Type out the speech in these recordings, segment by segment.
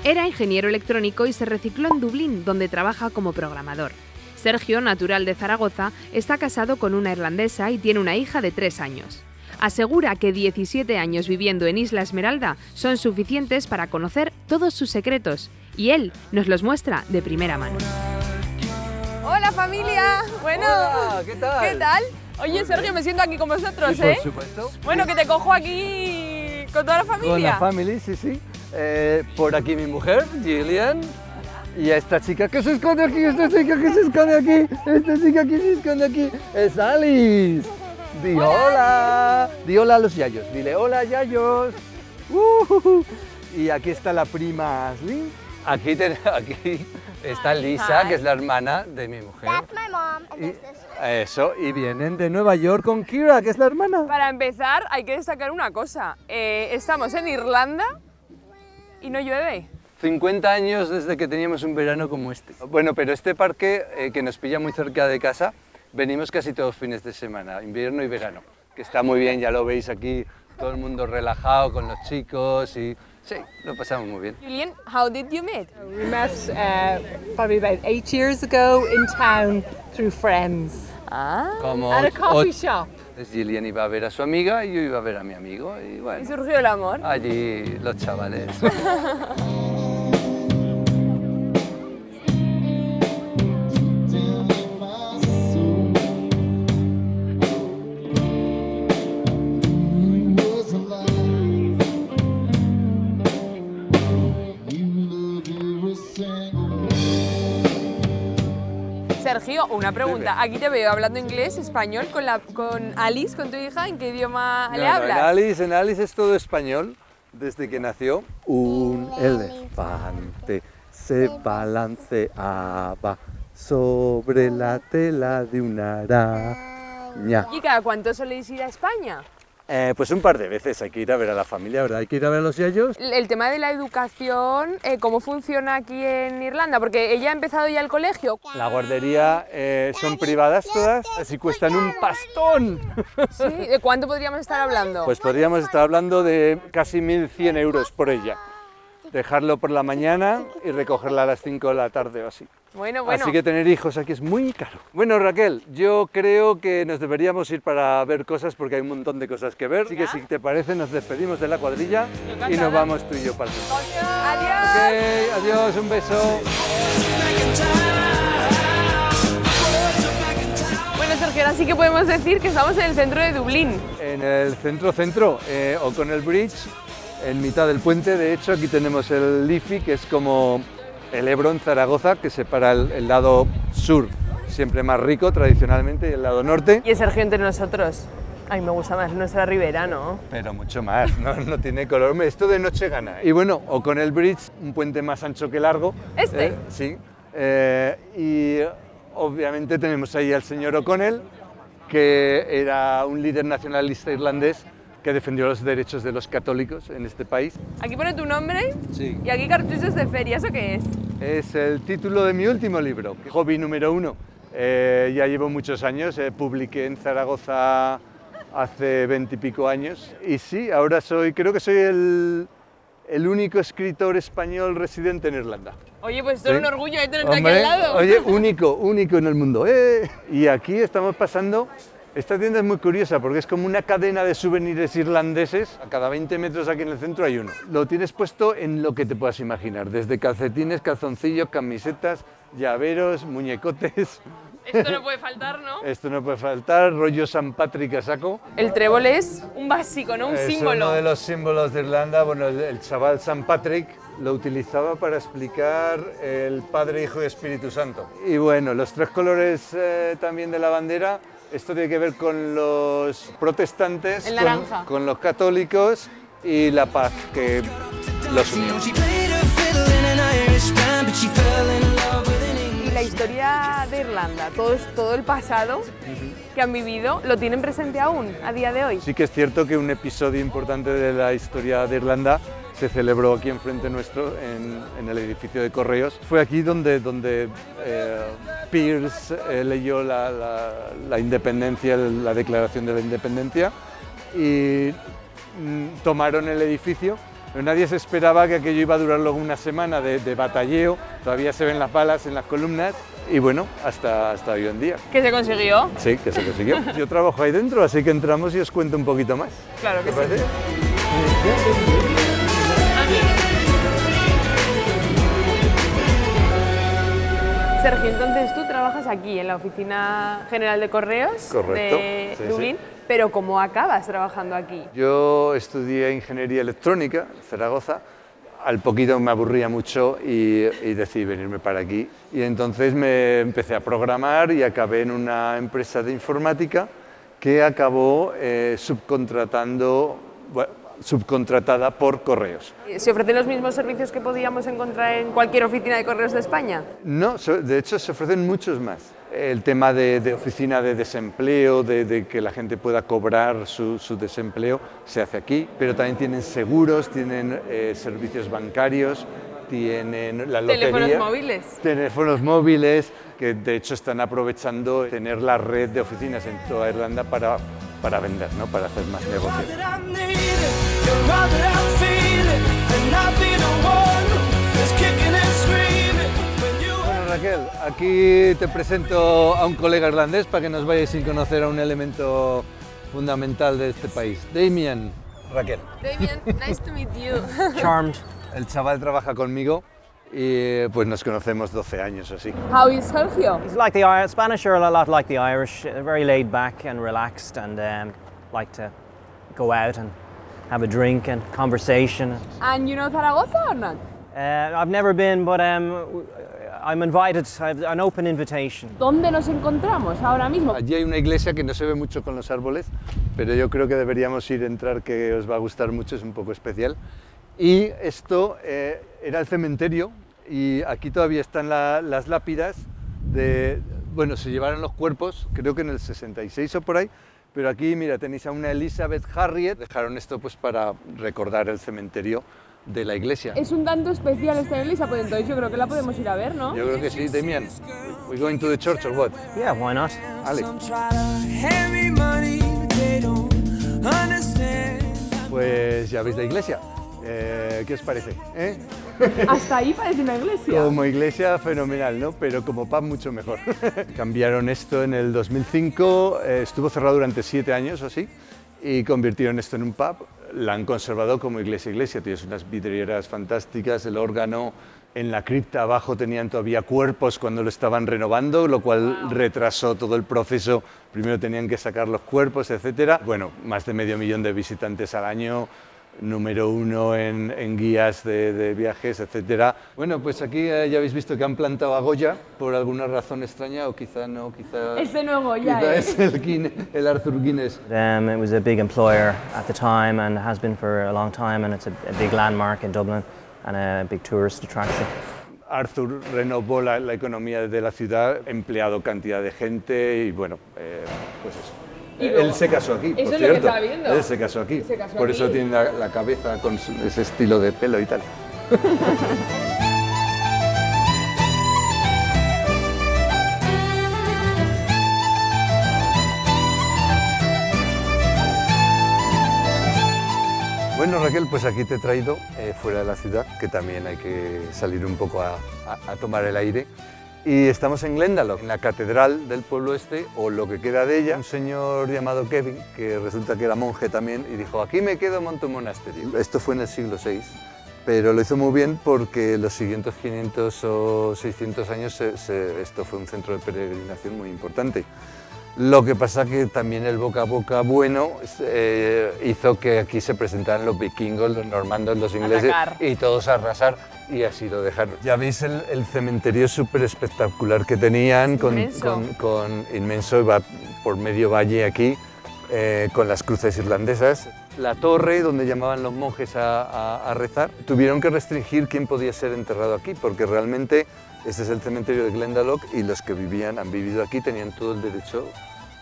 Era ingeniero electrónico y se recicló en Dublín, donde trabaja como programador. Sergio, natural de Zaragoza, está casado con una irlandesa y tiene una hija de 3 años. Asegura que 17 años viviendo en Isla Esmeralda son suficientes para conocer todos sus secretos, y él nos los muestra de primera mano. ¡Hola, familia! Bueno, hola, ¿qué tal? ¿Qué tal? Oye, Sergio, me siento aquí con vosotros, sí, ¿eh? Por supuesto. Bueno, que te cojo aquí con toda la familia. Con la familia, sí, sí. Por aquí mi mujer, Gillian. Y a esta chica que se esconde aquí, esta chica que se esconde aquí, esta chica que se esconde aquí, es Alice. Di hola. Di hola a los yayos, dile hola yayos. Y aquí está la prima Ashley. Aquí está Lisa, que es la hermana de mi mujer. That's my mom, and this is Eso, y vienen de Nueva York con Kira, que es la hermana. Para empezar, hay que destacar una cosa. Estamos en Irlanda y no llueve. 50 años desde que teníamos un verano como este. Bueno, pero este parque, que nos pilla muy cerca de casa, venimos casi todos fines de semana, invierno y verano, que está muy bien, ya lo veis aquí, todo el mundo relajado con los chicos y sí, lo pasamos muy bien. Julian, how did you meet? We met probably about 8 years ago in town through friends Como at a coffee shop. Gillian iba a ver a su amiga y yo iba a ver a mi amigo y ¿Y bueno, surgió el amor? allí los chavales. Sergio, una pregunta. Aquí te veo hablando inglés, español, con Alice, con tu hija. ¿En qué idioma le hablas? En Alice es todo español desde que nació. Un elefante se balanceaba sobre la tela de una araña. ¿Y cada cuánto soléis ir a España? Pues un par de veces, hay que ir a ver a la familia, ¿verdad? Hay que ir a ver a los yayos. El tema de la educación, ¿cómo funciona aquí en Irlanda? Porque ella ha empezado ya el colegio. La guardería son privadas todas, así cuestan un pastón. ¿Sí? ¿De cuánto podríamos estar hablando? Pues podríamos estar hablando de casi 1.100 euros por ella. Dejarlo por la mañana y recogerla a las 5 de la tarde o así. Bueno. Así que tener hijos aquí es muy caro. Bueno, Raquel, yo creo que nos deberíamos ir para ver cosas porque hay un montón de cosas que ver. Así que si te parece nos despedimos de la cuadrilla y nos vamos tú y yo para el centro. ¡Adiós! Ok, adiós, un beso. Bueno, Sergio, ahora sí que podemos decir que estamos en el centro de Dublín. En el centro, o con el bridge, en mitad del puente. De hecho, aquí tenemos el Liffey, que es como el Ebro en Zaragoza, que separa el lado sur, siempre más rico tradicionalmente, y el lado norte. Y es Sergio entre nosotros. A mí me gusta más nuestra ribera, ¿no? Pero mucho más, no tiene color. Hombre, esto de noche gana. Y bueno, o con el bridge, un puente más ancho que largo. ¿Este? Sí. Y obviamente tenemos ahí al señor O'Connell, que era un líder nacionalista irlandés que defendió los derechos de los católicos en este país. Aquí pone tu nombre Sí. y aquí cartuchos de feria. ¿Eso qué es? Es el título de mi último libro, Hobby número 1. Ya llevo muchos años, publiqué en Zaragoza hace 20 y pico años. Y sí, ahora creo que soy el único escritor español residente en Irlanda. Oye, pues esto es ¿Sí? un orgullo tenerte aquí Hombre, al lado. oye, único en el mundo. Y aquí estamos pasando. Esta tienda es muy curiosa porque es como una cadena de souvenirs irlandeses. A cada 20 metros aquí en el centro hay uno. Lo tienes puesto en lo que te puedas imaginar, desde calcetines, calzoncillos, camisetas, llaveros, muñecotes. Esto no puede faltar, ¿no? Esto no puede faltar, rollo San Patrick a saco. El trébol es un básico, ¿no? Un Es símbolo. uno de los símbolos de Irlanda. Bueno, el chaval San Patrick lo utilizaba para explicar el Padre, Hijo y Espíritu Santo. Y bueno, los 3 colores también de la bandera. Esto tiene que ver con los protestantes, El naranja. con los católicos y la paz que los unió. Y la historia de Irlanda, todo el pasado que han vivido, ¿lo tienen presente aún a día de hoy? Sí que es cierto que un episodio importante de la historia de Irlanda se celebró aquí enfrente nuestro, en el edificio de Correos. Fue aquí donde Pierce leyó la independencia, la declaración de la independencia, y tomaron el edificio Pero nadie se esperaba que aquello iba a durar luego una semana de batalleo, todavía se ven las balas en las columnas y bueno, hasta hoy en día. ¿Qué se consiguió? Sí, que se consiguió. Yo trabajo ahí dentro, así que entramos y os cuento un poquito más. Claro que sí. ¿Parece? Sergio, entonces tú trabajas aquí en la Oficina General de Correos Correcto, de sí, Dublín, sí. pero ¿cómo acabas trabajando aquí? Yo estudié Ingeniería Electrónica en Zaragoza, al poquito me aburría mucho y decidí venirme para aquí. Y entonces me empecé a programar y acabé en una empresa de informática que acabó subcontratada por Correos. ¿Se ofrecen los mismos servicios que podíamos encontrar en cualquier oficina de correos de España? No, de hecho se ofrecen muchos más. El tema de oficina de desempleo, de que la gente pueda cobrar su desempleo, se hace aquí, pero también tienen seguros, tienen servicios bancarios, tienen la lotería. ¿Teléfonos móviles? Teléfonos móviles, que de hecho están aprovechando tener la red de oficinas en toda Irlanda para vender, ¿no? Para hacer más negocio. Bueno, Raquel, aquí te presento a un colega irlandés para que nos vayáis sin conocer a un elemento fundamental de este país. Damien, Raquel. Damien, nice to meet you. Charmed. El chaval trabaja conmigo y pues nos conocemos 12 años así. How is Sergio? He's like the Spanish are a lot like the Irish, very laid back and relaxed, and like to go out and have a drink and conversation. And you know Zaragoza or not? I've never been, but I'm invited. I have an open invitation. ¿Dónde nos encontramos ahora mismo? Allí hay una iglesia que no se ve mucho con los árboles, pero yo creo que deberíamos ir a entrar, que os va a gustar mucho, es un poco especial. Y esto era el cementerio y aquí todavía están las lápidas de... Bueno, se llevaron los cuerpos, creo que en el 66 o por ahí, pero aquí, mira, tenéis a una Elizabeth Harriet. Dejaron esto pues para recordar el cementerio de la iglesia. Es un tanto especial esta iglesia, pues entonces yo creo que la podemos ir a ver, ¿no? Yo creo que sí, Damien. We going to the church or what? Yeah, why not? Ale. Pues ya veis la iglesia. ¿Qué os parece? Hasta ahí parece una iglesia. Como iglesia fenomenal, ¿no? Pero como pub mucho mejor. Cambiaron esto en el 2005, estuvo cerrado durante 7 años o así, y convirtieron esto en un pub. La han conservado como iglesia. Tienes unas vidrieras fantásticas, el órgano. En la cripta abajo tenían todavía cuerpos cuando lo estaban renovando, lo cual retrasó todo el proceso. Primero tenían que sacar los cuerpos, etc. Bueno, más de 500.000 de visitantes al año, número 1 en guías de viajes, etc. Bueno, pues aquí ya habéis visto que han plantado a Goya por alguna razón extraña, o quizá no, quizá... Ese no es Goya, quizá es el Arthur Guinness. It was a big employer at the time and has been for a long time, and it's a big landmark in Dublin and a big tourist attraction. Arthur renovó la economía de la ciudad, empleado cantidad de gente y bueno, pues eso. Él se casó aquí, por Eso es cierto. lo que estaba viendo. Él se casó aquí. Se casó por aquí. eso tiene la cabeza con ese estilo de pelo y tal. Bueno, Raquel, pues aquí te he traído fuera de la ciudad, que también hay que salir un poco a tomar el aire. Y estamos en Glendalough, en la catedral del pueblo este, o lo que queda de ella. Un señor llamado Kevin, que resulta que era monje también, y dijo, aquí me quedo, monto un monasterio. Esto fue en el siglo VI, pero lo hizo muy bien porque los siguientes 500 o 600 años esto fue un centro de peregrinación muy importante. Lo que pasa que también el boca a boca bueno hizo que aquí se presentaran los vikingos, los normandos, los ingleses, y todos a arrasar, y así lo dejaron. Ya veis el cementerio súper espectacular que tenían, con inmenso, va por medio valle aquí, con las cruces irlandesas. La torre donde llamaban los monjes a rezar, tuvieron que restringir quién podía ser enterrado aquí, porque realmente este es el cementerio de Glendalough y los que han vivido aquí tenían todo el derecho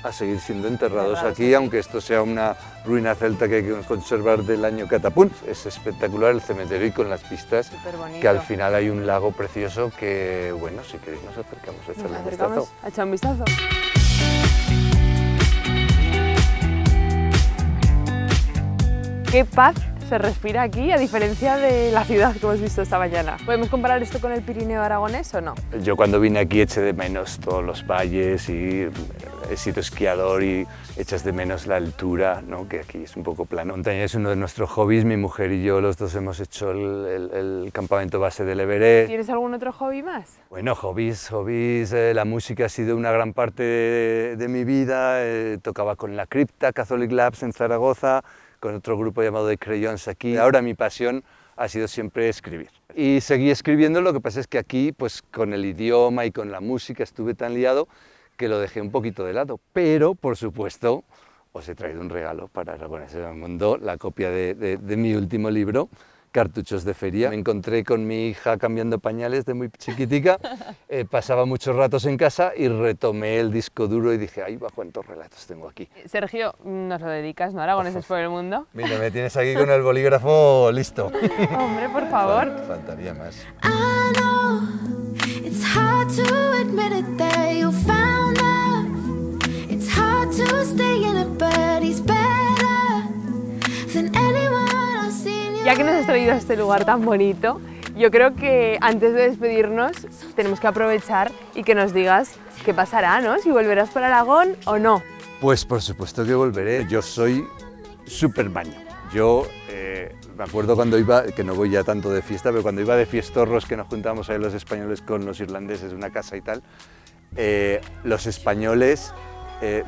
a seguir siendo enterrados aquí, aunque esto sea una ruina celta que hay que conservar del año Catapunt. Es espectacular el cementerio y con las vistas, que al final hay un lago precioso que, bueno, si queréis nos acercamos a echarle un vistazo. A echar un vistazo. Qué paz se respira aquí, a diferencia de la ciudad que hemos visto esta mañana. ¿Podemos comparar esto con el Pirineo aragonés o no? Yo cuando vine aquí eché de menos todos los valles y he sido esquiador y echas de menos la altura, ¿no? Que aquí es un poco plano. Montaña es uno de nuestros hobbies, mi mujer y yo los dos hemos hecho el campamento base del Everest. ¿Tienes algún otro hobby más? Bueno, hobbies, la música ha sido una gran parte de mi vida, tocaba con La Cripta, Catholic Labs en Zaragoza, con otro grupo llamado The Crayons aquí. Ahora mi pasión ha sido siempre escribir. Y seguí escribiendo, lo que pasa es que aquí, pues con el idioma y con la música estuve tan liado que lo dejé un poquito de lado. Pero, por supuesto, os he traído un regalo para Aragoneses del Mundo, la copia de mi último libro, Cartuchos de feria. Me encontré con mi hija cambiando pañales de muy chiquitica, pasaba muchos ratos en casa y retomé el disco duro y dije, ¡ay, va, cuántos relatos tengo aquí! Sergio, nos lo dedicas, ¿no? Aragoneses por el mundo. Mira, me tienes aquí con el bolígrafo listo. Hombre, por favor. Faltaría más. Ya que nos has traído a este lugar tan bonito, yo creo que antes de despedirnos tenemos que aprovechar y que nos digas qué pasará, ¿no? Si volverás para Aragón o no. Pues por supuesto que volveré. Yo soy súper baño. Yo me acuerdo cuando iba, que no voy ya tanto de fiesta, pero cuando iba de fiestorros que nos juntábamos ahí los españoles con los irlandeses en una casa y tal, los españoles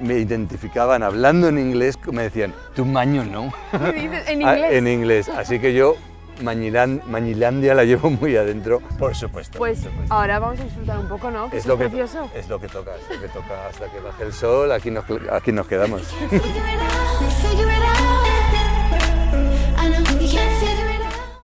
me identificaban hablando en inglés, me decían, tú maño, ¿no? ¿Qué dices? ¿En inglés? En inglés, así que yo Mañilandia la llevo muy adentro, por supuesto. Pues ahora vamos a disfrutar un poco, ¿no? Que es lo que precioso. Es lo que toca hasta que baje el sol, aquí nos quedamos.